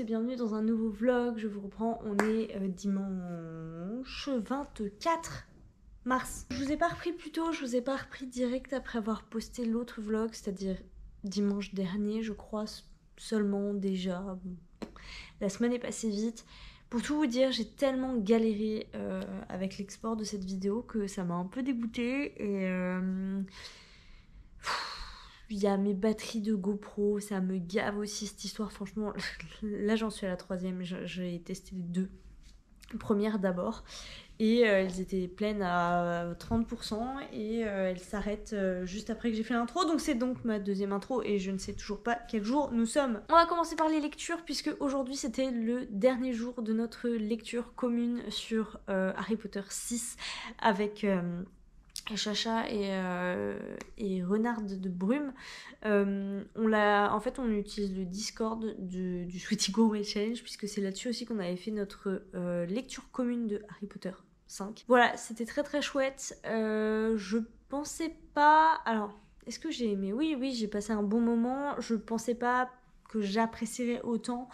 et bienvenue dans un nouveau vlog. Je vous reprends, on est dimanche 24 mars. Je vous ai pas repris plus tôt, je vous ai pas repris direct après avoir posté l'autre vlog, c'est-à-dire dimanche dernier je crois seulement déjà. Bon, la semaine est passée vite. Pour tout vous dire, j'ai tellement galéré avec l'export de cette vidéo que ça m'a un peu dégoûtée et... il y a mes batteries de GoPro, ça me gave aussi cette histoire, franchement. Là j'en suis à la troisième, j'ai testé les deux. Première d'abord, et elles étaient pleines à 30% et elles s'arrêtent juste après que j'ai fait l'intro, donc c'est donc ma deuxième intro et je ne sais toujours pas quel jour nous sommes. On va commencer par les lectures puisque aujourd'hui c'était le dernier jour de notre lecture commune sur Harry Potter 6 avec... Chacha et Renard de Brume. En fait, on utilise le Discord du Sweetie Gourmet Challenge puisque c'est là-dessus aussi qu'on avait fait notre lecture commune de Harry Potter 5. Voilà, c'était très très chouette. Je pensais pas... Alors, est-ce que j'ai aimé? Oui, j'ai passé un bon moment. Je pensais pas que j'apprécierais autant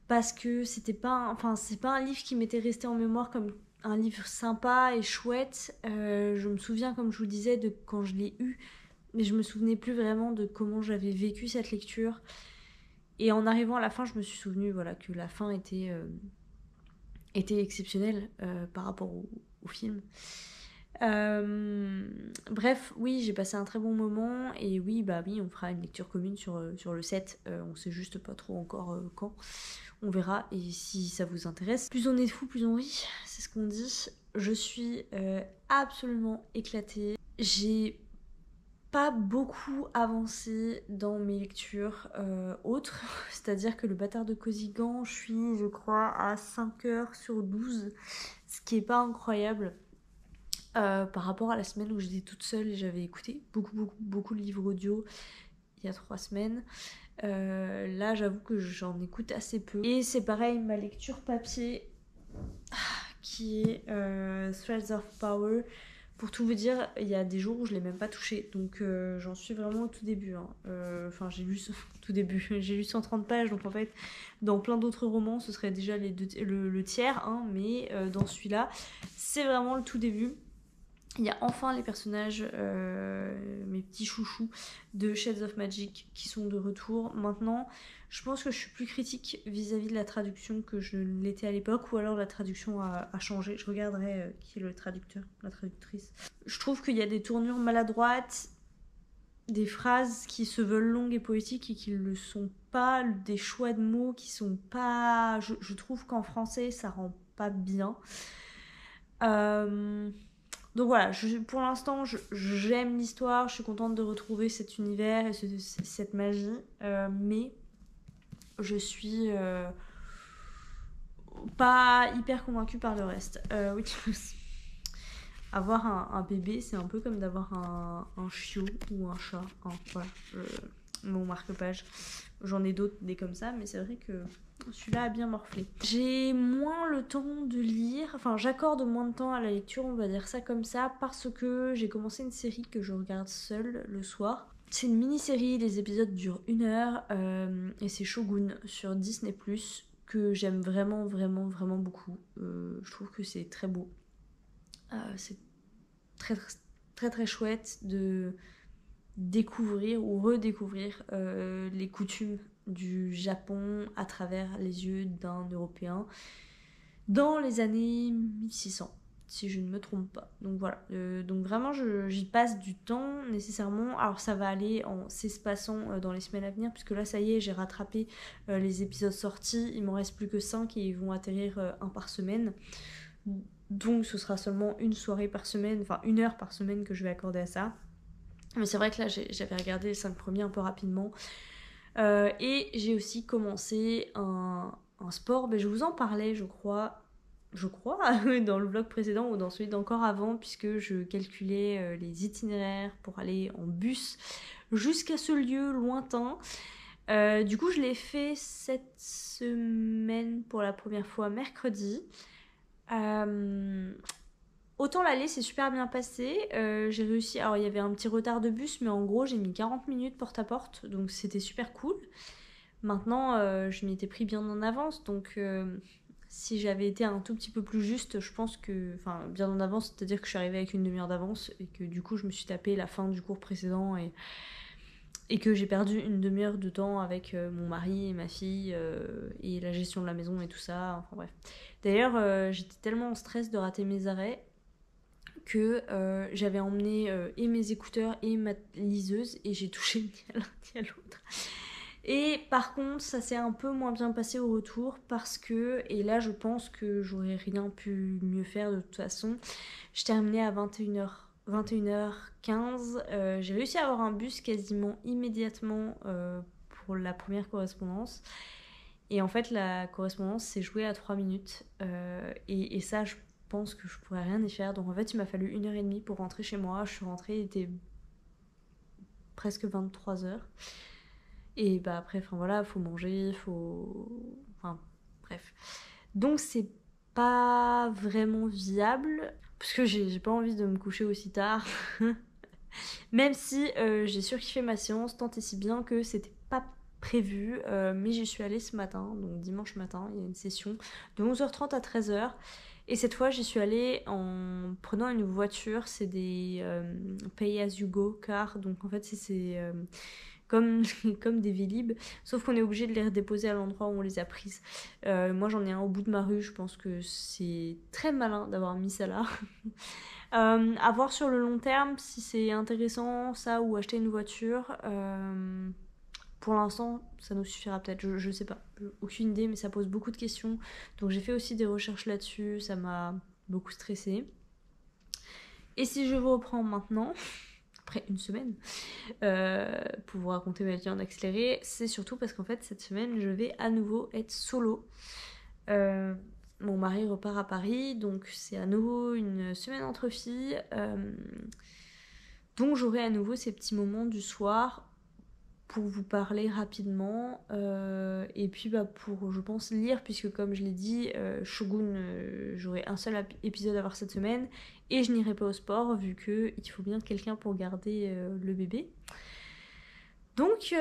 parce que c'était pas... Enfin, c'est pas un livre qui m'était resté en mémoire comme un livre sympa et chouette. Je me souviens, comme je vous disais, de quand je l'ai eu, mais je me souvenais plus vraiment de comment j'avais vécu cette lecture. Et en arrivant à la fin, je me suis souvenu voilà, que la fin était exceptionnelle par rapport au film. Bref, oui, j'ai passé un très bon moment et oui, on fera une lecture commune sur le 7. On sait juste pas trop encore quand. On verra, et si ça vous intéresse, plus on est fou, plus on rit, c'est ce qu'on dit. Je suis absolument éclatée. J'ai pas beaucoup avancé dans mes lectures autres, c'est-à-dire que le bâtard de Cozigan, je suis, je crois, à 5 heures sur 12, ce qui est pas incroyable. Par rapport à la semaine où j'étais toute seule et j'avais écouté beaucoup de livres audio il y a 3 semaines. Là j'avoue que j'en écoute assez peu. Et c'est pareil, ma lecture papier qui est Threads of Power. Pour tout vous dire, il y a des jours où je l'ai même pas touché, donc j'en suis vraiment au tout début. Enfin, j'ai lu tout début, j'ai lu 130 pages, donc en fait, dans plein d'autres romans, ce serait déjà le tiers, hein, mais dans celui-là, c'est vraiment le tout début. Il y a enfin les personnages, mes petits chouchous de Shades of Magic qui sont de retour. Maintenant, je pense que je suis plus critique vis-à-vis de la traduction que je l'étais à l'époque, ou alors la traduction a changé. Je regarderai qui est le traducteur, la traductrice. Je trouve qu'il y a des tournures maladroites, des phrases qui se veulent longues et poétiques et qui ne le sont pas, des choix de mots qui sont pas... Je trouve qu'en français, ça rend pas bien. Donc voilà, pour l'instant, j'aime l'histoire, je suis contente de retrouver cet univers et cette magie, mais je suis pas hyper convaincue par le reste. Oui, avoir un bébé, c'est un peu comme d'avoir un chiot ou un chat. Voilà, mon marque-page. J'en ai d'autres, des comme ça, mais c'est vrai que celui-là a bien morflé. J'ai moins le temps de lire, enfin j'accorde moins de temps à la lecture, on va dire ça comme ça, parce que j'ai commencé une série que je regarde seule le soir. C'est une mini-série, les épisodes durent 1 heure, et c'est Shogun sur Disney+, que j'aime vraiment beaucoup. Je trouve que c'est très beau. C'est très chouette de découvrir ou redécouvrir les coutumes du Japon à travers les yeux d'un Européen dans les années 1600, si je ne me trompe pas. Donc voilà, donc vraiment j'y passe du temps nécessairement. Alors ça va aller en s'espaçant dans les semaines à venir, puisque là ça y est, j'ai rattrapé les épisodes sortis, il m'en reste plus que 5 et ils vont atterrir un par semaine. Donc ce sera seulement une soirée par semaine, enfin 1 heure par semaine que je vais accorder à ça. Mais c'est vrai que là j'avais regardé les 5 premiers un peu rapidement. Et j'ai aussi commencé un sport, mais je vous en parlais je crois dans le vlog précédent ou dans celui d'encore avant, puisque je calculais les itinéraires pour aller en bus jusqu'à ce lieu lointain. Du coup je l'ai fait cette semaine pour la première fois mercredi. Autant l'aller c'est super bien passé, j'ai réussi, alors il y avait un petit retard de bus, mais en gros j'ai mis 40 minutes porte à porte, donc c'était super cool. Maintenant, je m'y étais pris bien en avance, donc si j'avais été un tout petit peu plus juste, je pense que... Enfin, bien en avance, c'est-à-dire que je suis arrivée avec une demi-heure d'avance et que du coup, je me suis tapé la fin du cours précédent et que j'ai perdu une demi-heure de temps avec mon mari et ma fille et la gestion de la maison et tout ça, enfin bref. D'ailleurs, j'étais tellement en stress de rater mes arrêts que j'avais emmené et mes écouteurs et ma liseuse et j'ai touché ni à l'un ni à l'autre. Et par contre, ça s'est un peu moins bien passé au retour parce que, et là je pense que j'aurais rien pu mieux faire de toute façon, je terminais à 21h15. J'ai réussi à avoir un bus quasiment immédiatement pour la première correspondance. Et en fait, la correspondance s'est jouée à 3 minutes. Et ça, je pense que je pourrais rien y faire. Donc en fait, il m'a fallu 1h30 pour rentrer chez moi. Je suis rentrée, il était presque 23h. Et bah après, enfin voilà, faut manger, faut... Enfin, bref. Donc c'est pas vraiment viable, parce que j'ai pas envie de me coucher aussi tard. Même si j'ai surkiffé ma séance, tant et si bien que c'était pas prévu, mais j'y suis allée ce matin, donc dimanche matin, il y a une session de 11h30 à 13h. Et cette fois, j'y suis allée en prenant une voiture, c'est des Pay As You Go cars, donc en fait c'est comme, comme des Vélib, sauf qu'on est obligé de les redéposer à l'endroit où on les a prises. Moi j'en ai un au bout de ma rue, je pense que c'est très malin d'avoir mis ça là. À voir sur le long terme si c'est intéressant ça ou acheter une voiture. Pour l'instant, ça nous suffira peut-être, je sais pas, aucune idée, mais ça pose beaucoup de questions. Donc j'ai fait aussi des recherches là-dessus, ça m'a beaucoup stressée. Et si je vous reprends maintenant, après une semaine, pour vous raconter ma vie en accéléré, c'est surtout parce qu'en fait cette semaine je vais à nouveau être solo. Mon mari repart à Paris, donc c'est à nouveau une semaine entre filles. Donc j'aurai à nouveau ces petits moments du soir pour vous parler rapidement et puis pour, je pense, lire, puisque comme je l'ai dit, Shogun, j'aurai un seul épisode à voir cette semaine et je n'irai pas au sport vu qu'il faut bien quelqu'un pour garder le bébé. Donc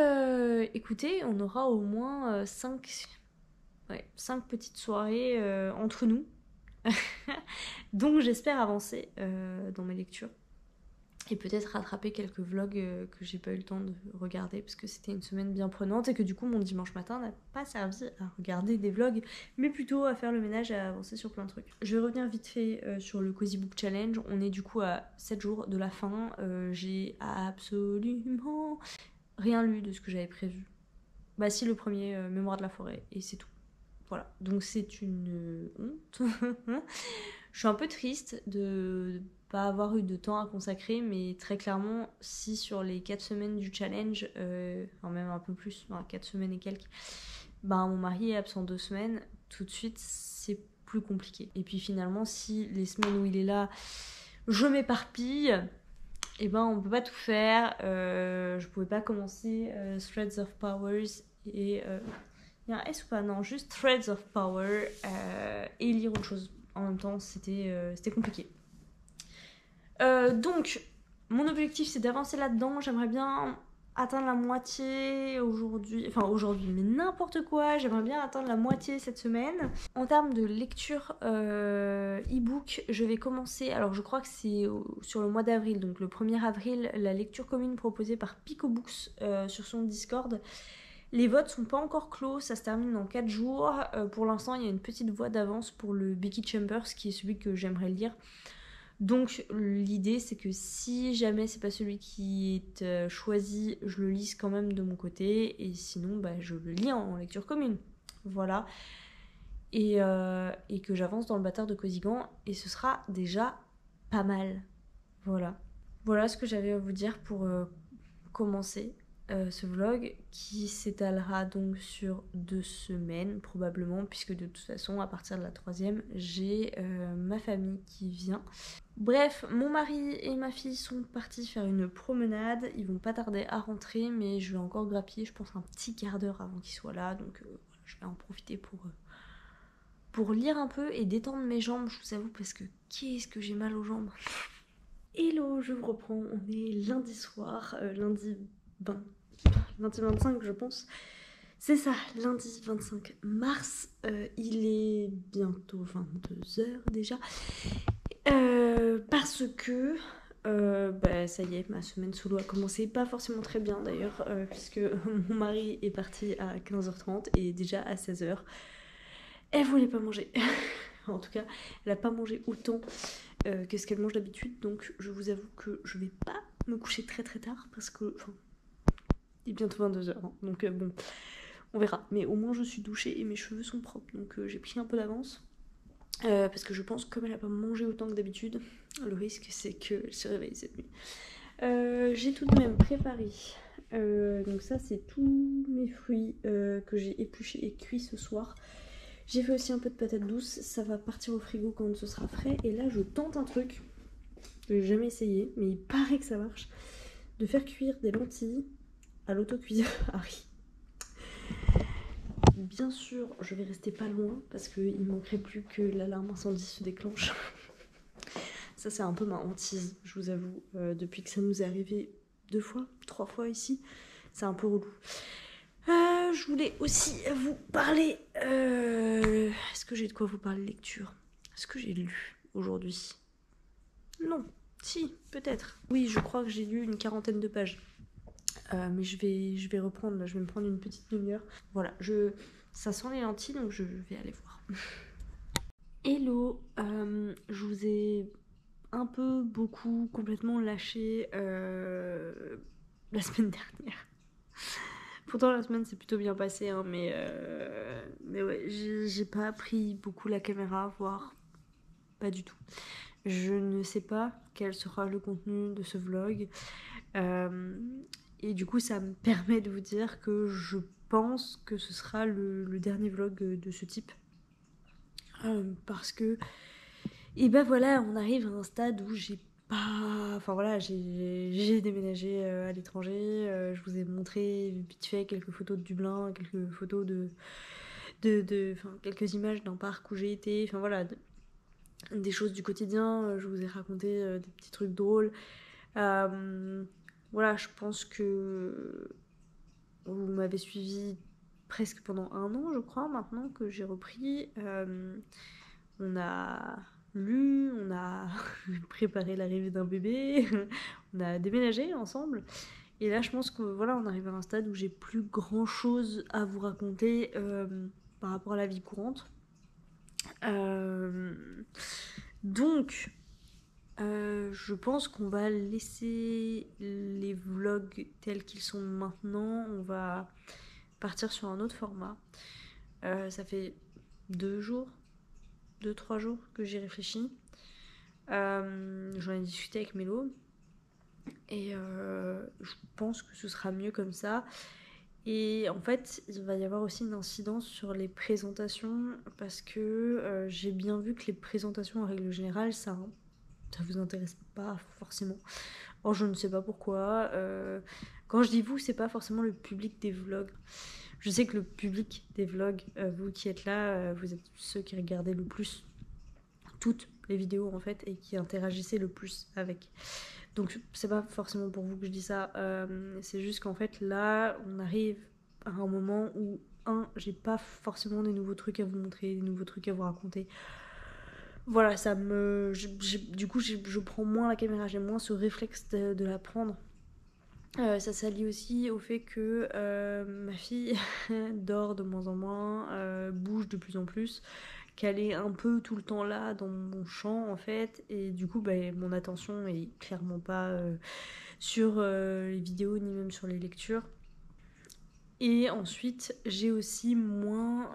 écoutez, on aura au moins 5 petites soirées entre nous. Donc j'espère avancer dans mes lectures et peut-être rattraper quelques vlogs que j'ai pas eu le temps de regarder parce que c'était une semaine bien prenante et que du coup mon dimanche matin n'a pas servi à regarder des vlogs mais plutôt à faire le ménage et à avancer sur plein de trucs. Je vais revenir vite fait sur le Cozy Book Challenge. On est du coup à 7 jours de la fin. J'ai absolument rien lu de ce que j'avais prévu. Bah si, le premier, Mémoire de la forêt, et c'est tout. Voilà, donc c'est une honte. Je suis un peu triste de pas avoir eu de temps à consacrer, mais très clairement, si sur les 4 semaines du challenge, enfin même un peu plus, 4 semaines et quelques, bah mon mari est absent 2 semaines, tout de suite c'est plus compliqué. Et puis finalement, si les semaines où il est là, je m'éparpille, et ben on peut pas tout faire. Je pouvais pas commencer Threads of Powers et... il y a un S ou pas? Non, juste Threads of Power et lire autre chose. En même temps, c'était compliqué. Donc, mon objectif, c'est d'avancer là-dedans. J'aimerais bien atteindre la moitié aujourd'hui. Enfin, aujourd'hui, mais n'importe quoi. J'aimerais bien atteindre la moitié cette semaine. En termes de lecture e-book, je vais commencer... Alors, je crois que c'est sur le mois d'avril. Donc, le 1er avril, la lecture commune proposée par Pico Books sur son Discord. Les votes sont pas encore clos, ça se termine dans 4 jours. Pour l'instant, il y a une petite voie d'avance pour le Becky Chambers, qui est celui que j'aimerais lire. Donc l'idée, c'est que si jamais c'est pas celui qui est choisi, je le lise quand même de mon côté. Et sinon, je le lis en lecture commune. Voilà. Et que j'avance dans le bâtard de Cozigan. Et ce sera déjà pas mal. Voilà. Voilà ce que j'avais à vous dire pour commencer. Ce vlog qui s'étalera donc sur 2 semaines probablement, puisque de toute façon à partir de la 3e j'ai ma famille qui vient. Bref, mon mari et ma fille sont partis faire une promenade, ils vont pas tarder à rentrer, mais je vais encore grappiller, je pense un petit quart d'heure avant qu'ils soient là, donc je vais en profiter pour lire un peu et détendre mes jambes, je vous avoue, parce que qu'est-ce que j'ai mal aux jambes. Hello, je vous reprends, on est lundi soir, lundi 25 je pense. C'est ça, lundi 25 mars, il est bientôt 22h déjà, parce que ça y est, ma semaine solo a commencé, pas forcément très bien d'ailleurs, puisque mon mari est parti à 15h30 et déjà à 16h, elle voulait pas manger. En tout cas, elle a pas mangé autant que ce qu'elle mange d'habitude, donc je vous avoue que je vais pas me coucher très très tard, parce que, il est bientôt 22h, hein, donc bon... On verra, mais au moins je suis douchée et mes cheveux sont propres, donc j'ai pris un peu d'avance. Parce que je pense que comme elle a pas mangé autant que d'habitude, le risque c'est qu'elle se réveille cette nuit. J'ai tout de même préparé, donc ça c'est tous mes fruits que j'ai épluchés et cuits ce soir. J'ai fait aussi un peu de patates douces, ça va partir au frigo quand ce sera frais. Et là je tente un truc que j'ai jamais essayé, mais il paraît que ça marche, de faire cuire des lentilles à l'autocuiseur Harry. Bien sûr, je vais rester pas loin parce qu'il ne manquerait plus que l'alarme incendie se déclenche. Ça, c'est un peu ma hantise, je vous avoue. Depuis que ça nous est arrivé 2 fois, 3 fois ici, c'est un peu relou. Je voulais aussi vous parler... Est-ce que j'ai de quoi vous parler lecture? Est-ce que j'ai lu aujourd'hui? Non. Si, peut-être. Oui, je crois que j'ai lu une 40aine de pages. Mais je vais reprendre, là, je vais me prendre une petite demi-heure. Voilà, ça sent les lentilles, donc je vais aller voir. Hello, je vous ai un peu, beaucoup, complètement lâché la semaine dernière. Pourtant la semaine s'est plutôt bien passée, hein, mais ouais, j'ai pas pris beaucoup la caméra, voire pas du tout. Je ne sais pas quel sera le contenu de ce vlog. Et du coup, ça me permet de vous dire que je pense que ce sera le dernier vlog de ce type. Parce que, et ben voilà, on arrive à un stade où j'ai pas... Enfin voilà, j'ai déménagé à l'étranger. Je vous ai montré vite fait quelques photos de Dublin, quelques photos enfin, quelques images d'un parc où j'ai été. Enfin voilà, des choses du quotidien. Je vous ai raconté des petits trucs drôles. Voilà, je pense que vous m'avez suivi presque pendant 1 an, je crois, maintenant que j'ai repris. On a lu, on a préparé l'arrivée d'un bébé, on a déménagé ensemble. Et là, je pense que voilà, on arrive à un stade où j'ai plus grand chose à vous raconter par rapport à la vie courante. Donc, je pense qu'on va laisser les vlogs tels qu'ils sont maintenant. On va partir sur un autre format. Ça fait 2-3 jours que j'y réfléchis. J'en ai discuté avec Mélo. Et je pense que ce sera mieux comme ça. Et en fait, il va y avoir aussi une incidence sur les présentations. Parce que j'ai bien vu que les présentations en règle générale, ça vous intéresse pas forcément. Or, je ne sais pas pourquoi. Quand je dis vous, c'est pas forcément le public des vlogs. Je sais que le public des vlogs, vous qui êtes là, vous êtes ceux qui regardez le plus toutes les vidéos en fait et qui interagissez le plus avec. Donc c'est pas forcément pour vous que je dis ça. C'est juste qu'en fait là, on arrive à un moment où j'ai pas forcément des nouveaux trucs à vous montrer, des nouveaux trucs à vous raconter. Voilà, ça me... du coup, je prends moins la caméra, j'ai moins ce réflexe de la prendre. Ça s'allie aussi au fait que ma fille dort de moins en moins, bouge de plus en plus, qu'elle est un peu tout le temps là dans mon champ en fait, et du coup mon attention est clairement pas sur les vidéos ni même sur les lectures. Et ensuite, j'ai aussi moins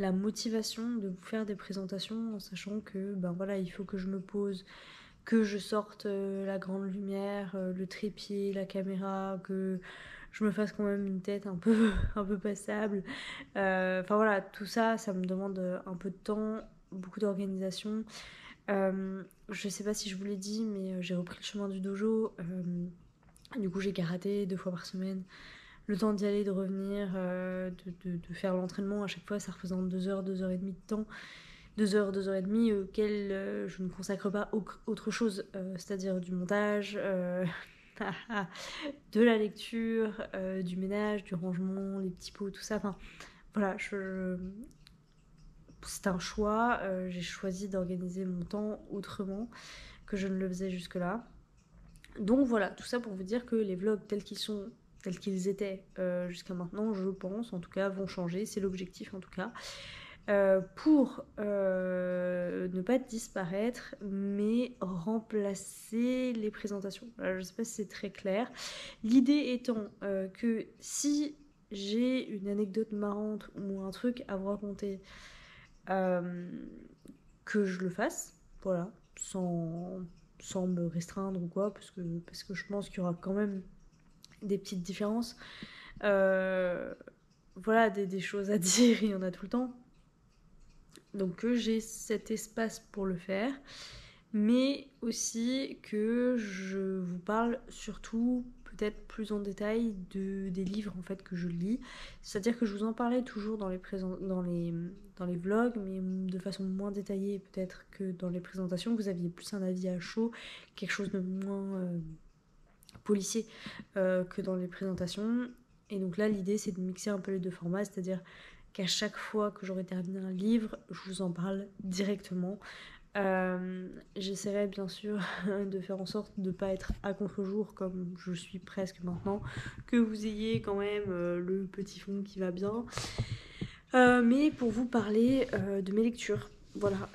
la motivation de vous faire des présentations en sachant que voilà, il faut que je me pose, que je sorte la grande lumière, le trépied, la caméra, que je me fasse quand même une tête un peu passable. Enfin voilà, tout ça, ça me demande un peu de temps, beaucoup d'organisation. Je sais pas si je vous l'ai dit, mais j'ai repris le chemin du dojo. Du coup, j'ai karaté 2 fois par semaine. Le temps d'y aller, de revenir, de faire l'entraînement, à chaque fois ça représente 2 heures, 2 heures et demie de temps. 2 heures, 2 heures et demie auxquelles je ne consacre pas autre chose, c'est-à-dire du montage, de la lecture, du ménage, du rangement, les petits pots, tout ça. Enfin, voilà, c'est un choix. J'ai choisi d'organiser mon temps autrement que je ne le faisais jusque-là. Donc voilà, tout ça pour vous dire que les vlogs tels qu'ils étaient jusqu'à maintenant, je pense, en tout cas, vont changer. C'est l'objectif, en tout cas. Pour ne pas disparaître, mais remplacer les présentations. Alors, je ne sais pas si c'est très clair. L'idée étant que si j'ai une anecdote marrante ou un truc à vous raconter, que je le fasse, voilà, sans me restreindre ou quoi, parce que je pense qu'il y aura quand même des petites différences. Voilà, des choses à dire, il y en a tout le temps. Donc que j'ai cet espace pour le faire, mais aussi que je vous parle surtout peut-être plus en détail des livres en fait que je lis. C'est-à-dire que je vous en parlais toujours dans les vlogs, mais de façon moins détaillée peut-être que dans les présentations. Vous aviez plus un avis à chaud, quelque chose de moins policier que dans les présentations. Et donc là, l'idée c'est de mixer un peu les deux formats, c'est-à-dire qu'à chaque fois que j'aurai terminé un livre, je vous en parle directement. J'essaierai bien sûr de faire en sorte de ne pas être à contre-jour comme je suis presque maintenant, que vous ayez quand même le petit fond qui va bien, mais pour vous parler de mes lectures. Voilà,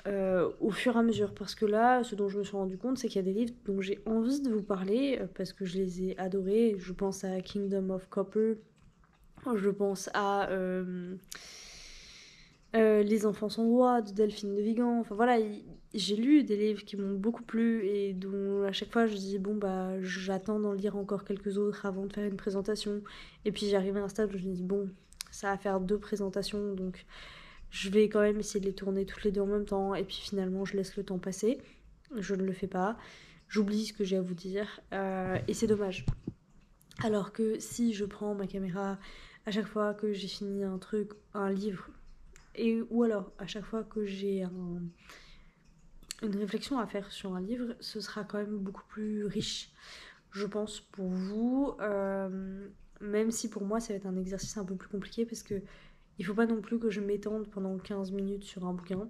au fur et à mesure, parce que là, ce dont je me suis rendu compte, c'est qu'il y a des livres dont j'ai envie de vous parler, parce que je les ai adorés. Je pense à Kingdom of Copper, je pense à Les enfants sont rois de Delphine de Vigan. Enfin voilà, j'ai lu des livres qui m'ont beaucoup plu et dont à chaque fois je dis bon bah j'attends d'en lire encore quelques autres avant de faire une présentation. Et puis j'arrive à un stade où je me dis bon, ça va faire 2 présentations donc je vais quand même essayer de les tourner toutes les 2 en même temps. Et puis finalement je laisse le temps passer, je ne le fais pas, j'oublie ce que j'ai à vous dire et c'est dommage. Alors que si je prends ma caméra à chaque fois que j'ai fini un truc, un livre, ou alors à chaque fois que j'ai une réflexion à faire sur un livre, ce sera quand même beaucoup plus riche, je pense, pour vous. Même si pour moi ça va être un exercice un peu plus compliqué parce que il faut pas non plus que je m'étende pendant 15 minutes sur un bouquin.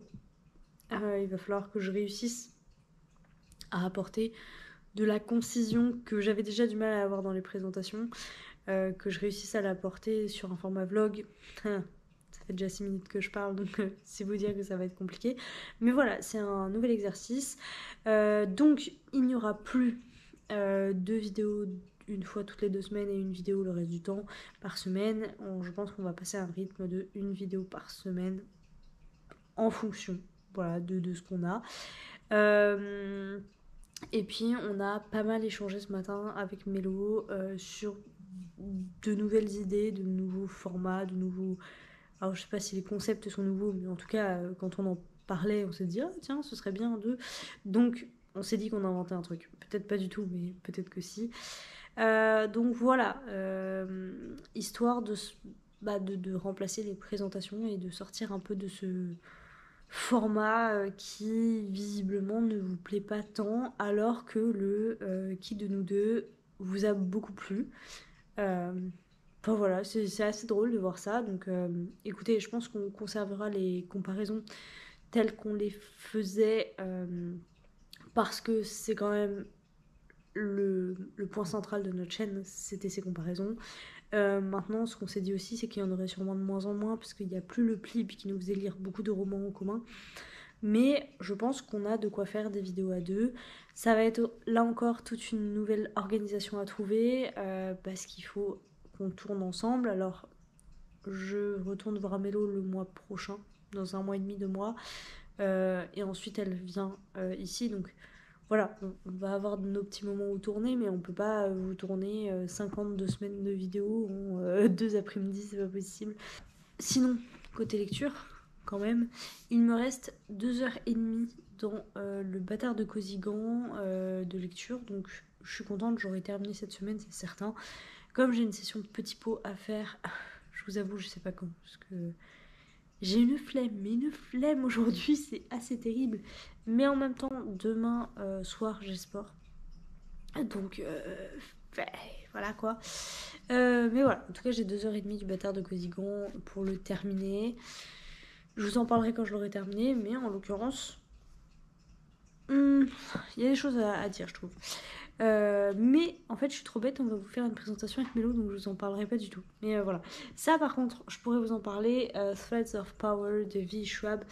Il va falloir que je réussisse à apporter de la concision que j'avais déjà du mal à avoir dans les présentations, que je réussisse à l'apporter sur un format vlog. Ça fait déjà 6 minutes que je parle, donc c'est vous dire que ça va être compliqué. Mais voilà, c'est un nouvel exercice. Donc, il n'y aura plus 2 vidéos une fois toutes les 2 semaines et une vidéo le reste du temps par semaine. Je pense qu'on va passer à un rythme de une vidéo par semaine en fonction voilà, de ce qu'on a. Et puis, on a pas mal échangé ce matin avec Mélo sur de nouvelles idées, de nouveaux formats, de nouveaux... Alors je sais pas si les concepts sont nouveaux, mais en tout cas quand on en parlait, on s'est dit ah tiens ce serait bien de... Donc on s'est dit qu'on inventait un truc. Peut-être pas du tout, mais peut-être que si. Donc voilà, histoire de remplacer les présentations et de sortir un peu de ce format qui visiblement ne vous plaît pas tant, alors que le qui de nous deux vous a beaucoup plu. Enfin voilà, c'est assez drôle de voir ça. Donc écoutez, je pense qu'on conservera les comparaisons telles qu'on les faisait parce que c'est quand même le point central de notre chaîne, c'était ces comparaisons. Maintenant, ce qu'on s'est dit aussi, c'est qu'il y en aurait sûrement de moins en moins parce qu'il n'y a plus le Plib qui nous faisait lire beaucoup de romans en commun. Mais je pense qu'on a de quoi faire des vidéos à 2. Ça va être là encore toute une nouvelle organisation à trouver parce qu'il faut qu'on tourne ensemble. Alors, je retourne voir Mélo le mois prochain, dans 1 mois et demi, 2 mois. Et ensuite, elle vient ici. Donc, voilà, on va avoir nos petits moments où tourner, mais on peut pas vous tourner 52 semaines de vidéos en 2 après-midi, c'est pas possible. Sinon, côté lecture, quand même, il me reste 2h30 dans le bâtard de Cozigan de lecture, donc je suis contente, j'aurai terminé cette semaine, c'est certain. Comme j'ai une session de petits pots à faire, je vous avoue, je sais pas quand, parce que j'ai une flemme aujourd'hui, c'est assez terrible. Mais en même temps, demain soir, j'ai sport. Donc, voilà quoi. Mais voilà, en tout cas j'ai 2h30 du Bâtard de Cozigan pour le terminer. Je vous en parlerai quand je l'aurai terminé, mais en l'occurrence, il y a des choses à dire, je trouve. Mais en fait, je suis trop bête, on va vous faire une présentation avec Mélo, donc je vous en parlerai pas du tout. Mais voilà. Ça, par contre, je pourrais vous en parler. Threads of Power de V. Schwab.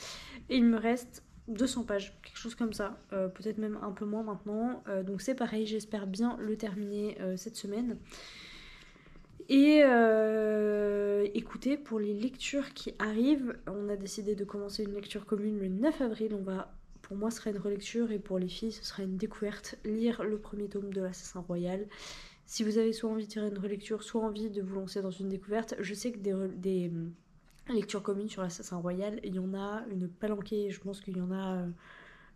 Et il me reste 200 pages, quelque chose comme ça. Peut-être même un peu moins maintenant. Donc c'est pareil, j'espère bien le terminer cette semaine. Et écoutez, pour les lectures qui arrivent, on a décidé de commencer une lecture commune le 9 avril. Pour moi, ce sera une relecture et pour les filles, ce sera une découverte. Lire le premier tome de l'Assassin Royal. Si vous avez soit envie de tirer une relecture, soit envie de vous lancer dans une découverte, je sais que des lectures communes sur l'Assassin Royal, il y en a une palanquée. Je pense qu'il y en a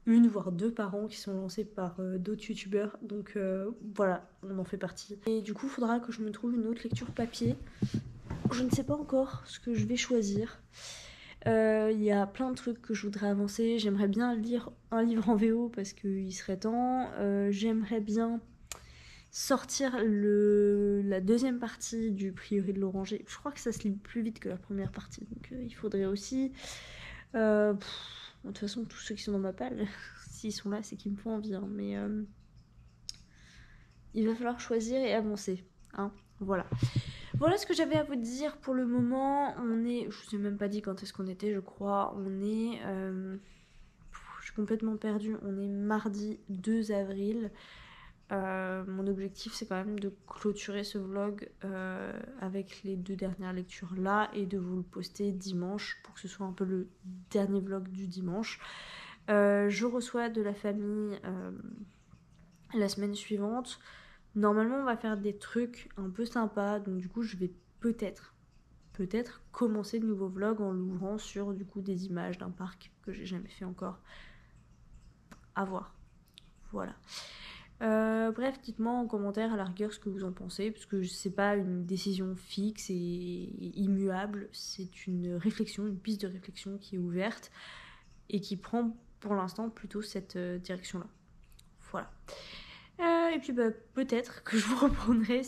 une voire deux par an qui sont lancées par d'autres youtubeurs. Donc voilà, on en fait partie. Et du coup, il faudra que je me trouve une autre lecture papier. Je ne sais pas encore ce que je vais choisir. Il y a plein de trucs que je voudrais avancer. J'aimerais bien lire un livre en VO parce qu'il serait temps. J'aimerais bien sortir la deuxième partie du Prieuré de l'Oranger. Je crois que ça se lit plus vite que la première partie. Donc il faudrait aussi... de toute façon, tous ceux qui sont dans ma palle, s'ils sont là, c'est qu'ils me font envie. Hein, mais il va falloir choisir et avancer. Hein, voilà. Voilà ce que j'avais à vous dire pour le moment. On est... Je vous ai même pas dit quand est-ce qu'on était, je crois. On est... je suis complètement perdue. On est mardi 2 avril. Mon objectif, c'est quand même de clôturer ce vlog avec les 2 dernières lectures là et de vous le poster dimanche pour que ce soit un peu le dernier vlog du dimanche. Je reçois de la famille la semaine suivante. Normalement, on va faire des trucs un peu sympas, donc du coup, je vais peut-être commencer de nouveaux vlogs en l'ouvrant sur du coup des images d'un parc que j'ai jamais fait encore. À voir. Voilà. Bref, dites-moi en commentaire à la rigueur ce que vous en pensez, parce que c'est pas une décision fixe et immuable, c'est une réflexion, une piste de réflexion qui est ouverte et qui prend pour l'instant plutôt cette direction-là. Voilà. Et puis peut-être que je vous reprendrai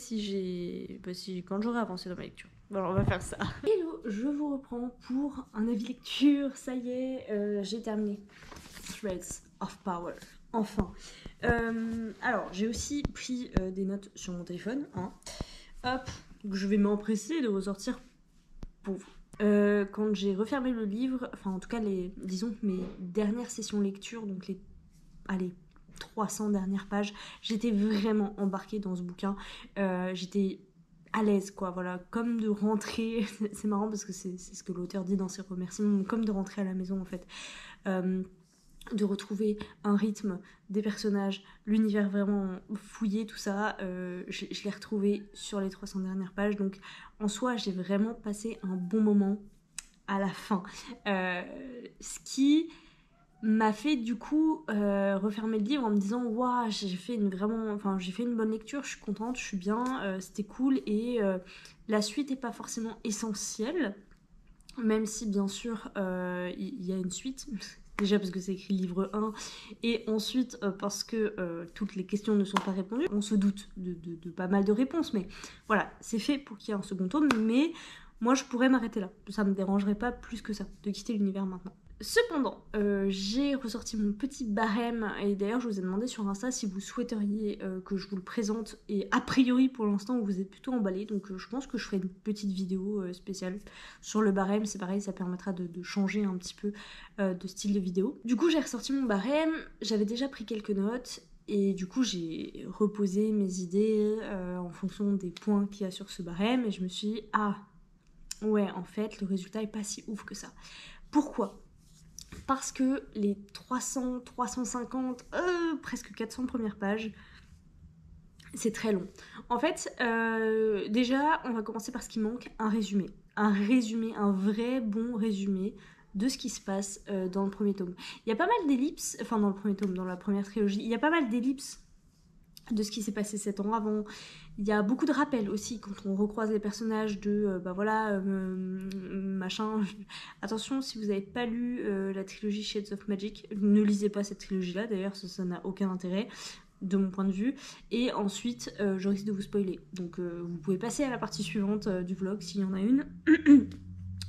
quand j'aurai avancé dans ma lecture. Voilà, on va faire ça. Hello, je vous reprends pour un avis lecture. Ça y est, j'ai terminé Threads of Power. Enfin. Alors, j'ai aussi pris des notes sur mon téléphone. Hein. Hop, donc je vais m'empresser de ressortir pour vous. Quand j'ai refermé le livre, enfin en tout cas disons mes dernières sessions lecture, donc les 300 dernières pages, j'étais vraiment embarquée dans ce bouquin. J'étais à l'aise, quoi, voilà, comme de rentrer, c'est marrant parce que c'est ce que l'auteur dit dans ses remerciements, comme de rentrer à la maison en fait. De retrouver un rythme, des personnages, l'univers vraiment fouillé, tout ça, je l'ai retrouvé sur les 300 dernières pages, donc en soi j'ai vraiment passé un bon moment à la fin, ce qui m'a fait du coup refermer le livre en me disant waouh, j'ai fait une bonne lecture, je suis contente, je suis bien, c'était cool, et la suite n'est pas forcément essentielle, même si bien sûr il y a une suite. Déjà parce que c'est écrit livre 1, et ensuite parce que toutes les questions ne sont pas répondues. On se doute de pas mal de réponses, mais voilà, c'est fait pour qu'il y ait un second tome, mais moi je pourrais m'arrêter là. Ça me dérangerait pas plus que ça de quitter l'univers maintenant. Cependant, j'ai ressorti mon petit barème, et d'ailleurs je vous ai demandé sur Insta si vous souhaiteriez que je vous le présente, et a priori pour l'instant vous êtes plutôt emballé, donc je pense que je ferai une petite vidéo spéciale sur le barème. C'est pareil, ça permettra de changer un petit peu de style de vidéo. Du coup j'ai ressorti mon barème, j'avais déjà pris quelques notes, et du coup j'ai reposé mes idées en fonction des points qu'il y a sur ce barème, et je me suis dit ah ouais, en fait le résultat est pas si ouf que ça. Pourquoi ? Parce que les 300, 350, presque 400 premières pages, c'est très long. En fait, déjà, on va commencer par ce qui manque, un résumé. Un vrai bon résumé de ce qui se passe dans le premier tome. Il y a pas mal d'ellipses, enfin dans le premier tome, dans la première trilogie, il y a pas mal d'ellipses de ce qui s'est passé 7 ans avant. Il y a beaucoup de rappels aussi quand on recroise les personnages de machin. Attention, si vous n'avez pas lu la trilogie Shades of Magic, ne lisez pas cette trilogie là, d'ailleurs ça n'a aucun intérêt. de mon point de vue, et ensuite je risque de vous spoiler. Donc vous pouvez passer à la partie suivante du vlog s'il y en a une.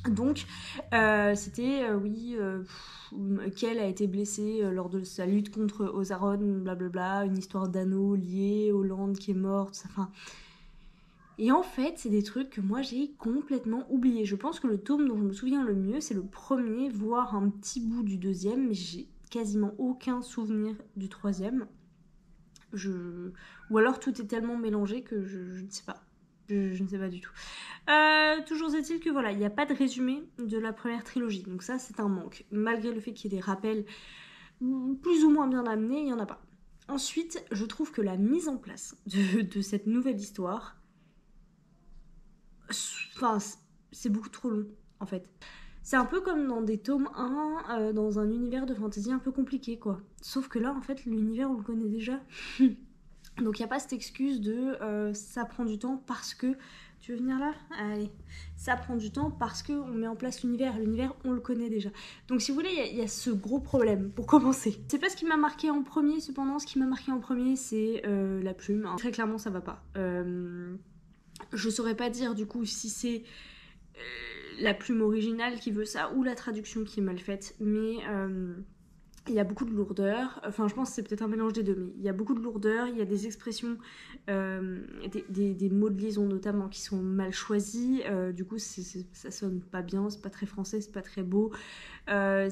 Donc, c'était, Kel a été blessé lors de sa lutte contre Ozaron, blablabla, une histoire d'anneau liée, Hollande qui est morte, enfin... Et en fait, c'est des trucs que moi j'ai complètement oubliés. Je pense que le tome dont je me souviens le mieux, c'est le premier, voire un petit bout du deuxième, mais j'ai quasiment aucun souvenir du troisième. Ou alors tout est tellement mélangé que je ne sais pas. Je ne sais pas du tout. Toujours est-il que voilà, il n'y a pas de résumé de la première trilogie. Donc ça, c'est un manque. Malgré le fait qu'il y ait des rappels plus ou moins bien amenés, il n'y en a pas. Ensuite, je trouve que la mise en place de cette nouvelle histoire... Enfin, c'est beaucoup trop long, en fait. C'est un peu comme dans des tomes 1, dans un univers de fantasy un peu compliqué, quoi. Sauf que là, en fait, l'univers, on le connaît déjà. Donc, il n'y a pas cette excuse de ça prend du temps parce que... Tu veux venir là? Allez. Ça prend du temps parce qu'on met en place l'univers. L'univers, on le connaît déjà. Donc, si vous voulez, il y a ce gros problème, pour commencer. C'est pas ce qui m'a marqué en premier, cependant. Ce qui m'a marqué en premier, c'est la plume. Très clairement, ça va pas. Je saurais pas dire du coup si c'est la plume originale qui veut ça ou la traduction qui est mal faite, mais il y a beaucoup de lourdeur. Enfin, je pense que c'est peut-être un mélange des deux, mais il y a beaucoup de lourdeur, il y a des expressions, des mots de liaison notamment qui sont mal choisis. Du coup, ça sonne pas bien, c'est pas très français, c'est pas très beau. Il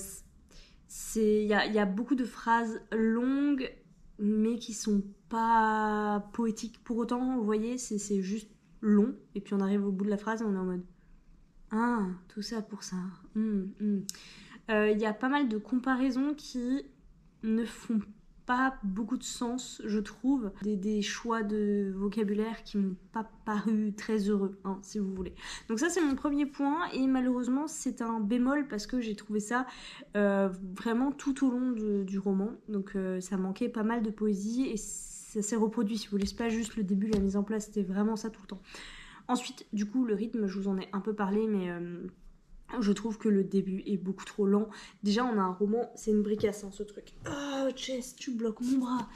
y a beaucoup de phrases longues, mais qui sont pas poétiques pour autant. Vous voyez, c'est juste long, et puis on arrive au bout de la phrase et on est en mode ah, tout ça pour ça. Y a pas mal de comparaisons qui ne font pas beaucoup de sens, je trouve. Des choix de vocabulaire qui m'ont pas paru très heureux, hein, si vous voulez. Donc ça, c'est mon premier point, et malheureusement, c'est un bémol parce que j'ai trouvé ça vraiment tout au long du roman. Donc ça manquait pas mal de poésie, et ça s'est reproduit, si vous voulez. C'est pas juste le début, la mise en place, c'était vraiment ça tout le temps. Ensuite, du coup, le rythme, je vous en ai un peu parlé, mais je trouve que le début est beaucoup trop lent. Déjà, on a un roman, c'est une bricasse, hein, ce truc. Oh, Jess, tu bloques mon bras.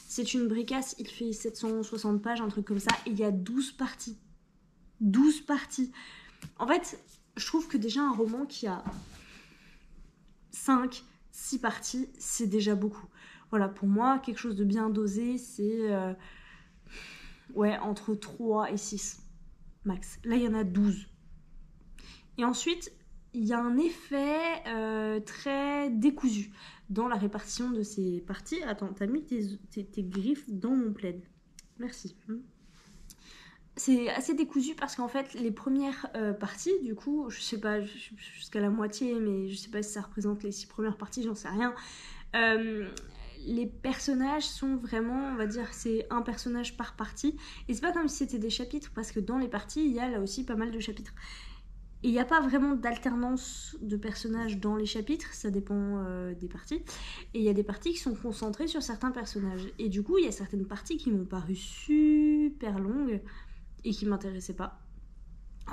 C'est une bricasse, il fait 760 pages, un truc comme ça, et il y a 12 parties. 12 parties. En fait, je trouve que déjà un roman qui a 5, 6 parties, c'est déjà beaucoup. Voilà, pour moi, quelque chose de bien dosé, c'est entre 3 et 6 max. Là, il y en a 12. Et ensuite, il y a un effet très décousu dans la répartition de ces parties. Attends, t'as mis tes griffes dans mon plaid. Merci. C'est assez décousu parce qu'en fait, les premières parties, du coup, je sais pas, jusqu'à la moitié, mais je sais pas si ça représente les 6 premières parties, j'en sais rien. Les personnages sont vraiment, on va dire, c'est un personnage par partie. Et c'est pas comme si c'était des chapitres, parce que dans les parties, il y a là aussi pas mal de chapitres. Et il n'y a pas vraiment d'alternance de personnages dans les chapitres, ça dépend des parties. Et il y a des parties qui sont concentrées sur certains personnages. Et du coup, il y a certaines parties qui m'ont paru super longues et qui m'intéressaient pas.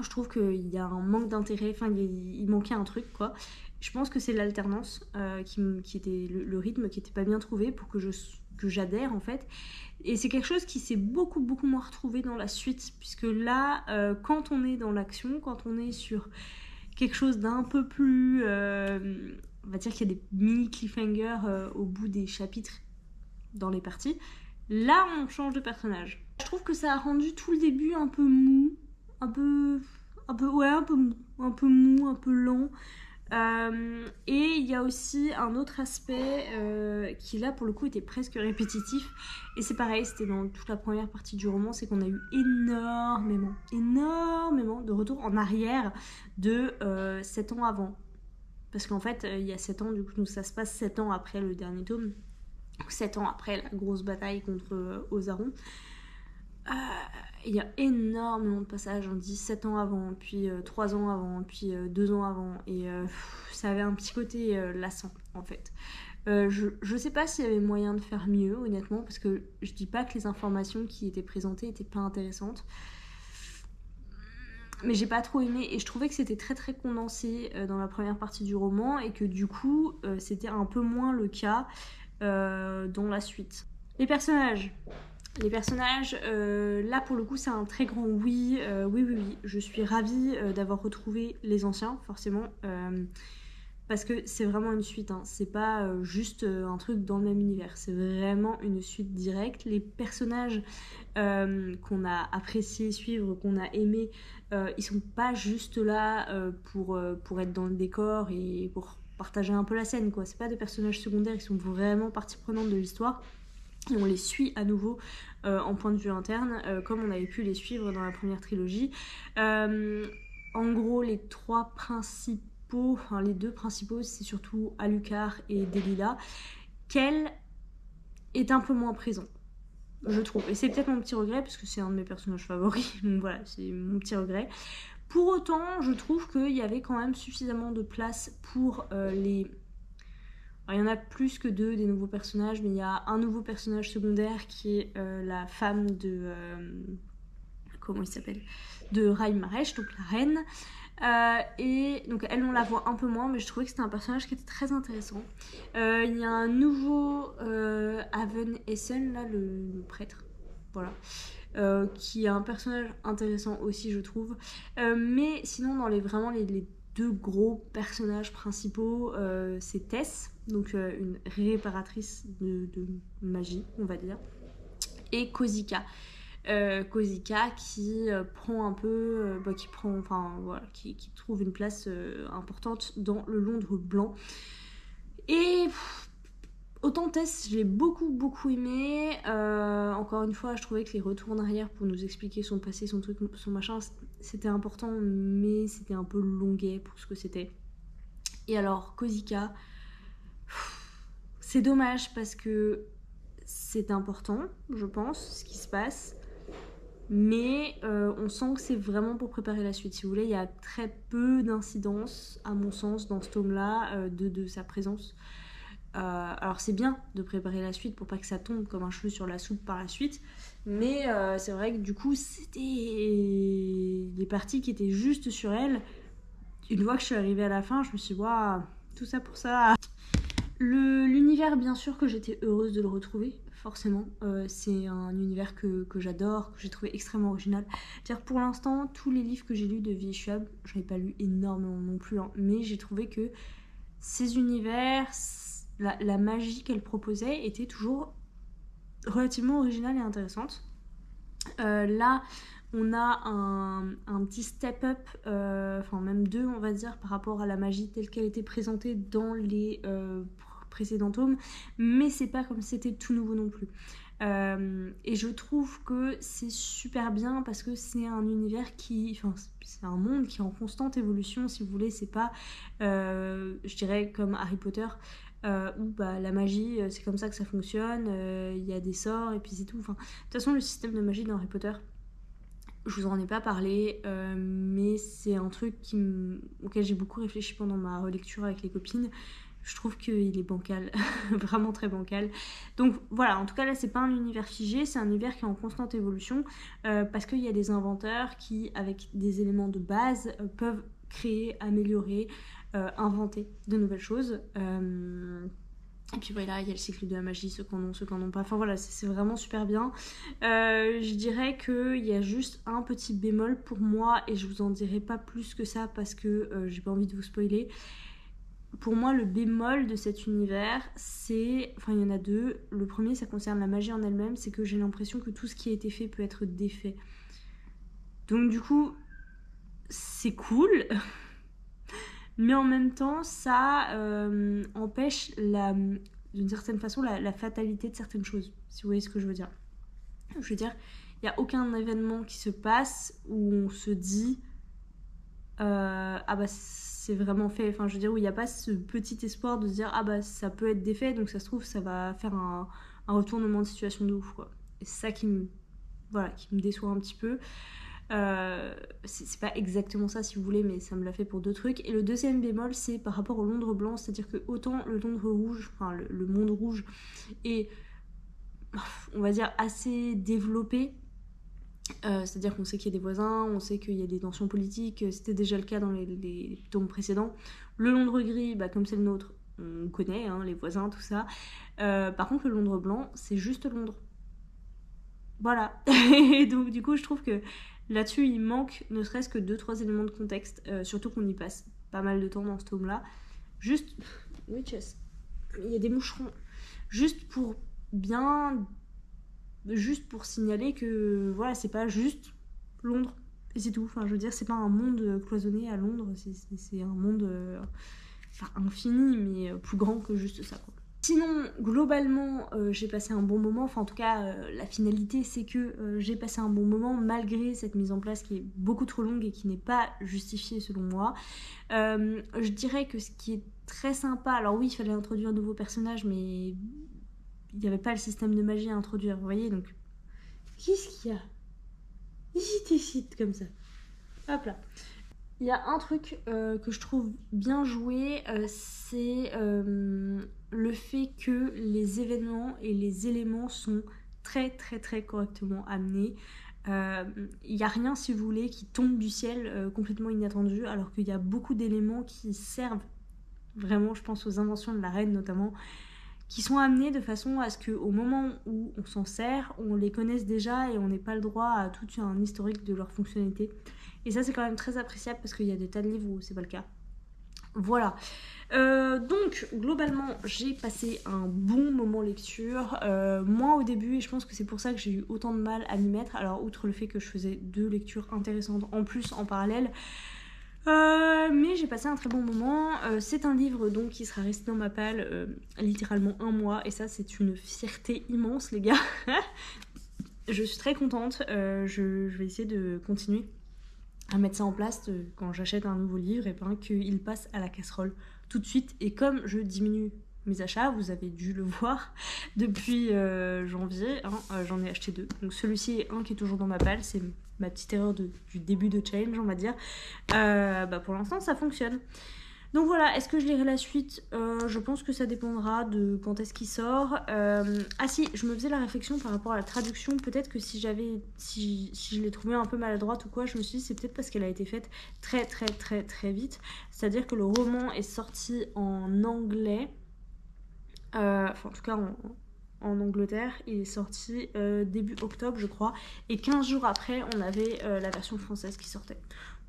Je trouve qu'il y a un manque d'intérêt, enfin il manquait un truc, quoi. Je pense que c'est l'alternance qui était le rythme qui était pas bien trouvé pour que j'adhère, en fait. Et c'est quelque chose qui s'est beaucoup moins retrouvé dans la suite, puisque là, quand on est dans l'action, quand on est sur quelque chose d'un peu plus... on va dire qu'il y a des mini cliffhangers au bout des chapitres dans les parties, là on change de personnage. Je trouve que ça a rendu tout le début un peu mou, un peu mou, un peu lent. Et il y a aussi un autre aspect qui là pour le coup était presque répétitif, et c'est pareil, c'était dans toute la première partie du roman, c'est qu'on a eu énormément de retours en arrière de 7 ans avant, parce qu'en fait il y a 7 ans, du coup ça se passe 7 ans après le dernier tome, 7 ans après la grosse bataille contre Ozaron. Il y a énormément de passages, on dit 7 ans avant, puis 3 ans avant, puis 2 ans avant, et ça avait un petit côté lassant en fait. Je sais pas s'il y avait moyen de faire mieux, honnêtement, parce que je dis pas que les informations qui étaient présentées étaient pas intéressantes, mais j'ai pas trop aimé, et je trouvais que c'était très condensé dans la première partie du roman, et que du coup c'était un peu moins le cas dans la suite. Les personnages. Là pour le coup c'est un très grand oui. Oui. Je suis ravie d'avoir retrouvé les anciens, forcément. Parce que c'est vraiment une suite, hein. C'est pas juste un truc dans le même univers, c'est vraiment une suite directe. Les personnages qu'on a apprécié suivre, qu'on a aimé, ils sont pas juste là pour être dans le décor et pour partager un peu la scène, quoi. C'est pas des personnages secondaires, ils sont vraiment partie prenante de l'histoire. Et on les suit à nouveau en point de vue interne, comme on avait pu les suivre dans la première trilogie. En gros, les deux principaux, c'est surtout Alucard et Delilah. Kel est un peu moins présent, je trouve. Et c'est peut-être mon petit regret, parce que c'est un de mes personnages favoris. Donc voilà, c'est mon petit regret. Pour autant, je trouve qu'il y avait quand même suffisamment de place pour les... Alors, il y en a plus que deux des nouveaux personnages, mais il y a un nouveau personnage secondaire qui est la femme de... comment il s'appelle, de Raïm Maresh, donc la reine. Et donc elle, on la voit un peu moins, mais je trouvais que c'était un personnage qui était très intéressant. Il y a un nouveau Haven Essen, là, le prêtre, voilà, qui est un personnage intéressant aussi, je trouve. Mais sinon, dans les deux gros personnages principaux, c'est Tess, donc une réparatrice de magie, on va dire, et Kozika. Kozika qui prend un peu, qui trouve une place importante dans le Londres blanc. Et autant Tess, j'ai beaucoup aimé. Encore une fois, je trouvais que les retours en arrière pour nous expliquer son passé, son truc, son machin, c'était important, mais c'était un peu longuet pour ce que c'était. Et alors, Kozika, c'est dommage parce que c'est important, je pense, ce qui se passe. Mais on sent que c'est vraiment pour préparer la suite. Si vous voulez, il y a très peu d'incidence, à mon sens, dans ce tome-là, de sa présence. Alors c'est bien de préparer la suite pour pas que ça tombe comme un cheveu sur la soupe par la suite. Mais c'est vrai que du coup, c'était les parties qui étaient juste sur elle. Une fois que je suis arrivée à la fin, je me suis dit, waouh, tout ça pour ça. L'univers, bien sûr que j'étais heureuse de le retrouver, forcément. C'est un univers que j'adore, que j'ai trouvé extrêmement original. C'est-à-dire, pour l'instant, tous les livres que j'ai lus de V.E. Schwab, j'en ai pas lu énormément non plus, hein, mais j'ai trouvé que ces univers, la magie qu'elle proposait était toujours relativement originale et intéressante. Là, on a un petit step-up, enfin même deux, on va dire, par rapport à la magie telle qu'elle était présentée dans les précédents tomes, mais c'est pas comme c'était tout nouveau non plus. Et je trouve que c'est super bien parce que c'est un univers c'est un monde qui est en constante évolution, si vous voulez. C'est pas, je dirais, comme Harry Potter, où bah, la magie, c'est comme ça que ça fonctionne, il y a des sorts et puis c'est tout. Enfin, de toute façon, le système de magie dans Harry Potter, je vous en ai pas parlé, mais c'est un truc auquel j'ai beaucoup réfléchi pendant ma relecture avec les copines. Je trouve qu'il est bancal, vraiment très bancal. Donc voilà, en tout cas là c'est pas un univers figé, c'est un univers qui est en constante évolution, parce qu'il y a des inventeurs qui, avec des éléments de base, peuvent créer, améliorer, inventer de nouvelles choses. Et puis voilà, il y a le cycle de la magie, ceux qu'on ont, ceux qu'on n'ont pas. Enfin voilà, c'est vraiment super bien. Je dirais qu'il y a juste un petit bémol pour moi, et je vous en dirai pas plus que ça parce que j'ai pas envie de vous spoiler. Pour moi, le bémol de cet univers, c'est... Enfin, il y en a deux. Le premier, ça concerne la magie en elle-même, c'est que j'ai l'impression que tout ce qui a été fait peut être défait. Donc du coup, c'est cool, mais en même temps, ça empêche, d'une certaine façon, la fatalité de certaines choses, si vous voyez ce que je veux dire. Je veux dire, il n'y a aucun événement qui se passe où on se dit ah bah c'est vraiment fait, enfin je veux dire, où il n'y a pas ce petit espoir de se dire ah bah ça peut être défait, donc ça se trouve ça va faire un retournement de situation de ouf, quoi. Et c'est ça qui me déçoit un petit peu. C'est pas exactement ça si vous voulez, mais ça me l'a fait pour deux trucs. Et le deuxième bémol, c'est par rapport au Londres blanc, c'est-à-dire que autant le Londres rouge, enfin le monde rouge est, on va dire, assez développé. C'est-à-dire qu'on sait qu'il y a des voisins, on sait qu'il y a des tensions politiques, c'était déjà le cas dans les tomes précédents. Le Londres gris, bah, comme c'est le nôtre, on connaît, hein, les voisins, tout ça. Par contre, le Londres blanc, c'est juste Londres. Voilà. Et donc, du coup, je trouve que là-dessus, il manque ne serait-ce que 2-3 éléments de contexte, surtout qu'on y passe pas mal de temps dans ce tome-là. Juste. Oui, Chess. Il y a des moucherons. Juste pour bien. Juste pour signaler que, voilà, c'est pas juste Londres. Et c'est tout. Enfin, je veux dire, c'est pas un monde cloisonné à Londres, c'est un monde. Enfin, infini, mais plus grand que juste ça, quoi. Sinon, globalement, j'ai passé un bon moment. Enfin, en tout cas, la finalité, c'est que j'ai passé un bon moment malgré cette mise en place qui est beaucoup trop longue et qui n'est pas justifiée selon moi. Je dirais que ce qui est très sympa, alors oui, il fallait introduire un nouveau personnage, mais il n'y avait pas le système de magie à introduire, vous voyez, donc... Qu'est-ce qu'il y a? Hésite comme ça. Hop là. Il y a un truc que je trouve bien joué, c'est le fait que les événements et les éléments sont très très très correctement amenés. Il n'y a rien, si vous voulez, qui tombe du ciel complètement inattendu, alors qu'il y a beaucoup d'éléments qui servent vraiment, je pense aux inventions de la reine notamment, qui sont amenés de façon à ce qu'au moment où on s'en sert, on les connaisse déjà et on n'ait pas le droit à tout un historique de leur fonctionnalité. Et ça, c'est quand même très appréciable parce qu'il y a des tas de livres où c'est pas le cas. Voilà. Donc, globalement, j'ai passé un bon moment lecture. Moi, au début, et je pense que c'est pour ça que j'ai eu autant de mal à m'y mettre. Alors, outre le fait que je faisais 2 lectures intéressantes en plus, en parallèle, mais j'ai passé un très bon moment. C'est un livre donc qui sera resté dans ma palle littéralement 1 mois. Et ça, c'est une fierté immense, les gars. Je suis très contente. Je vais essayer de continuer à mettre ça en place quand j'achète un nouveau livre, et ben qu'il passe à la casserole tout de suite. Et comme je diminue mes achats, vous avez dû le voir depuis janvier, hein, j'en ai acheté 2. Donc celui-ci est un qui est toujours dans ma palle, c'est ma petite erreur du début de challenge, on va dire. Pour l'instant, ça fonctionne. Donc voilà, est-ce que je lirai la suite? Je pense que ça dépendra de quand est-ce qu'il sort. Ah si, je me faisais la réflexion par rapport à la traduction. Peut-être que si je l'ai trouvée un peu maladroite ou quoi, je me suis dit c'est peut-être parce qu'elle a été faite très très très très vite. C'est-à-dire que le roman est sorti en anglais. En tout cas en Angleterre, il est sorti début octobre je crois, et 15 jours après on avait la version française qui sortait.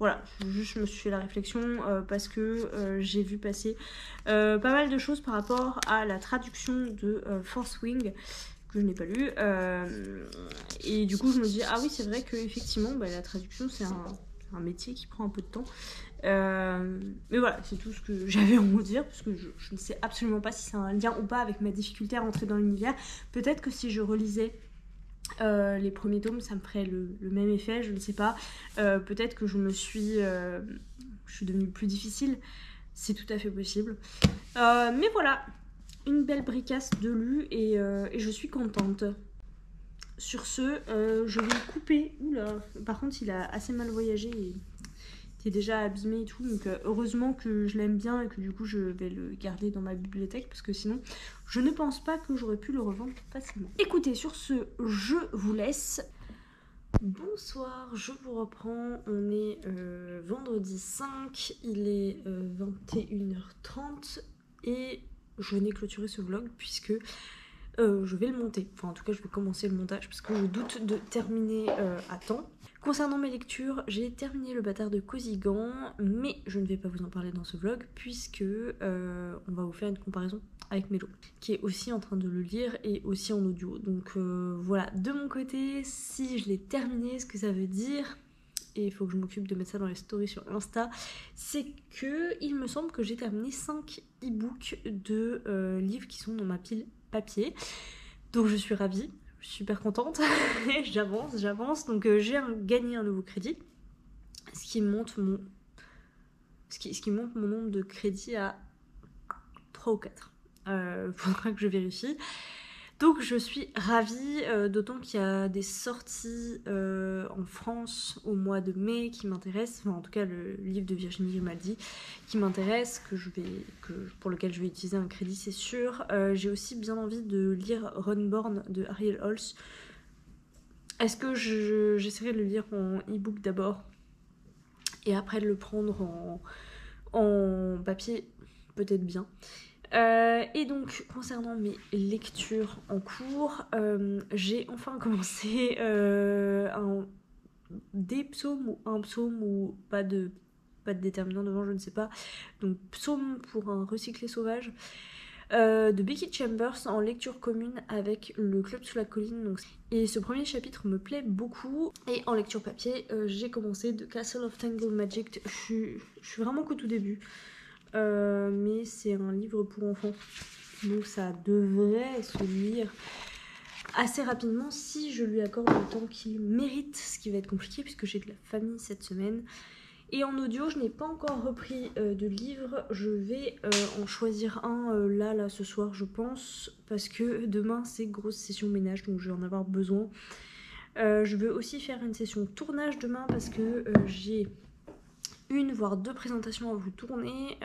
Voilà, je me suis fait la réflexion parce que j'ai vu passer pas mal de choses par rapport à la traduction de Fourth Wing que je n'ai pas lu, et du coup je me dis ah oui c'est vrai que effectivement la traduction c'est un métier qui prend un peu de temps. Mais voilà, c'est tout ce que j'avais à vous dire, parce que je ne sais absolument pas si c'est un lien ou pas avec ma difficulté à rentrer dans l'univers. Peut-être que si je relisais les premiers tomes, ça me ferait le même effet, je ne sais pas. Peut-être que je suis devenue plus difficile, c'est tout à fait possible. Mais voilà, une belle bricasse de lu et je suis contente. Sur ce, je vais couper. Oula, par contre, il a assez mal voyagé et qui est déjà abîmé et tout, donc heureusement que je l'aime bien et que du coup je vais le garder dans ma bibliothèque, parce que sinon je ne pense pas que j'aurais pu le revendre facilement. Écoutez, sur ce, je vous laisse. Bonsoir, je vous reprends, on est vendredi 5, il est 21h30 et je n'ai clôturé ce vlog puisque je vais le monter. Enfin en tout cas je vais commencer le montage parce que je doute de terminer à temps. Concernant mes lectures, j'ai terminé Le Bâtard de Cozigan, mais je ne vais pas vous en parler dans ce vlog puisque on va vous faire une comparaison avec Mélo, qui est aussi en train de le lire et aussi en audio. Donc voilà, de mon côté, si je l'ai terminé, ce que ça veut dire, et il faut que je m'occupe de mettre ça dans les stories sur Insta, c'est que il me semble que j'ai terminé 5 e-books de livres qui sont dans ma pile papier. Donc je suis ravie. Je suis super contente, j'avance, donc j'ai gagné un nouveau crédit, ce qui monte mon nombre de crédits à 3 ou 4. Faudra que je vérifie. Donc je suis ravie, d'autant qu'il y a des sorties en France au mois de mai qui m'intéressent, enfin en tout cas le livre de Virginie Grimaldi qui m'intéresse, pour lequel je vais utiliser un crédit c'est sûr. J'ai aussi bien envie de lire Runborn de Ariel Holz. Est-ce que j'essaierai de le lire en e-book d'abord et après de le prendre en papier? Peut-être bien. Et donc, concernant mes lectures en cours, j'ai enfin commencé des psaumes ou un psaume ou pas de déterminant devant, je ne sais pas. Donc, psaume pour un recyclé sauvage. De Becky Chambers en lecture commune avec le Club sous la colline. Donc, et ce premier chapitre me plaît beaucoup. Et en lecture papier, j'ai commencé The Castle of Tangle Magic. Je suis vraiment qu'au tout début. Mais c'est un livre pour enfants. Donc ça devrait se lire assez rapidement si je lui accorde le temps qu'il mérite. Ce qui va être compliqué puisque j'ai de la famille cette semaine. Et en audio, je n'ai pas encore repris de livre. Je vais en choisir un là ce soir, je pense. Parce que demain, c'est grosse session ménage, donc je vais en avoir besoin. Je veux aussi faire une session tournage demain parce que j'ai une voire deux présentations à vous tourner.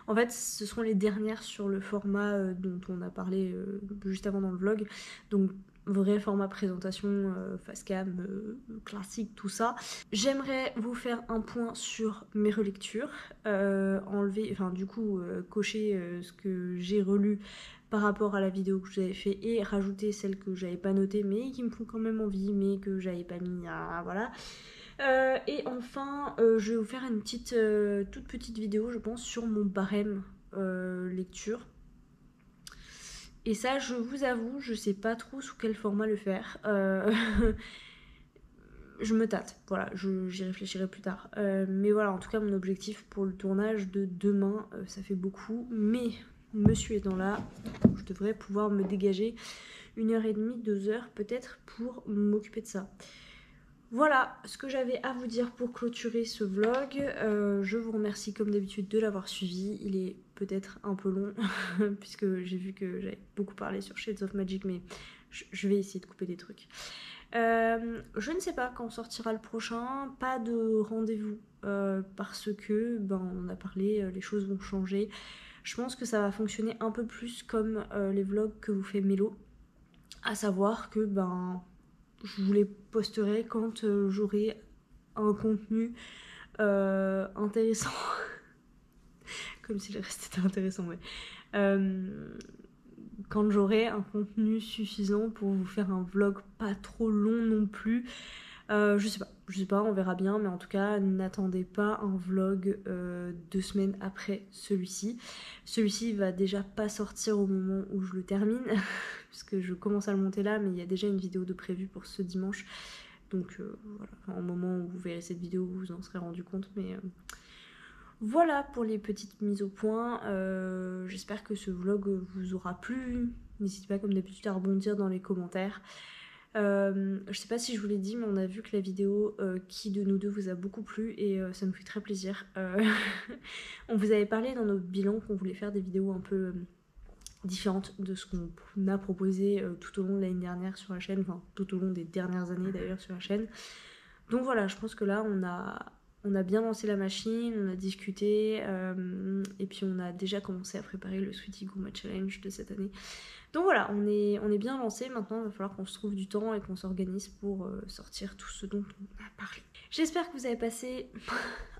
En fait, ce seront les dernières sur le format dont on a parlé juste avant dans le vlog. Donc, vrai format présentation, face cam, classique, tout ça. J'aimerais vous faire un point sur mes relectures, cocher ce que j'ai relu par rapport à la vidéo que je vous avais fait et rajouter celles que j'avais pas notées mais qui me font quand même envie mais que j'avais pas mis à... voilà. Et enfin, je vais vous faire une toute petite vidéo, je pense, sur mon barème lecture. Et ça, je vous avoue, je sais pas trop sous quel format le faire. Je me tâte, voilà, j'y réfléchirai plus tard. Mais voilà, en tout cas, mon objectif pour le tournage de demain, ça fait beaucoup. Mais, monsieur étant là, je devrais pouvoir me dégager 1h30, 2h peut-être pour m'occuper de ça. Voilà ce que j'avais à vous dire pour clôturer ce vlog. Je vous remercie comme d'habitude de l'avoir suivi. Il est peut-être un peu long puisque j'ai vu que j'avais beaucoup parlé sur Shades of Magic, mais je vais essayer de couper des trucs. Je ne sais pas quand sortira le prochain, pas de rendez-vous parce que on en a parlé, les choses vont changer. Je pense que ça va fonctionner un peu plus comme les vlogs que vous fait Mélo, à savoir que je vous les posterai quand j'aurai un contenu intéressant. Comme si le reste était intéressant, ouais. Quand j'aurai un contenu suffisant pour vous faire un vlog pas trop long non plus. Je sais pas, on verra bien, mais en tout cas, n'attendez pas un vlog 2 semaines après celui-ci. Celui-ci va déjà pas sortir au moment où je le termine, parce que je commence à le monter là, mais il y a déjà une vidéo de prévue pour ce dimanche. Donc voilà, au moment où vous verrez cette vidéo, vous vous en serez rendu compte, mais... Voilà pour les petites mises au point. J'espère que ce vlog vous aura plu. N'hésitez pas comme d'habitude à rebondir dans les commentaires. Je sais pas si je vous l'ai dit, mais on a vu que la vidéo qui de nous deux vous a beaucoup plu et ça nous fait très plaisir. On vous avait parlé dans notre bilan qu'on voulait faire des vidéos un peu différentes de ce qu'on a proposé tout au long de l'année dernière sur la chaîne, enfin tout au long des dernières années d'ailleurs sur la chaîne. Donc voilà, je pense que là on a bien lancé la machine, on a discuté et puis on a déjà commencé à préparer le Sweetie Gourmet Challenge de cette année. Donc voilà, on est bien lancé. Maintenant il va falloir qu'on se trouve du temps et qu'on s'organise pour sortir tout ce dont on a parlé. J'espère que vous avez passé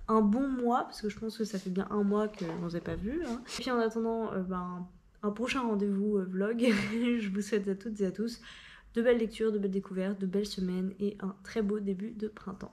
un bon mois, parce que je pense que ça fait bien un mois qu'on ne s'est pas vu. Hein. Et puis en attendant un prochain rendez-vous vlog, je vous souhaite à toutes et à tous de belles lectures, de belles découvertes, de belles semaines et un très beau début de printemps.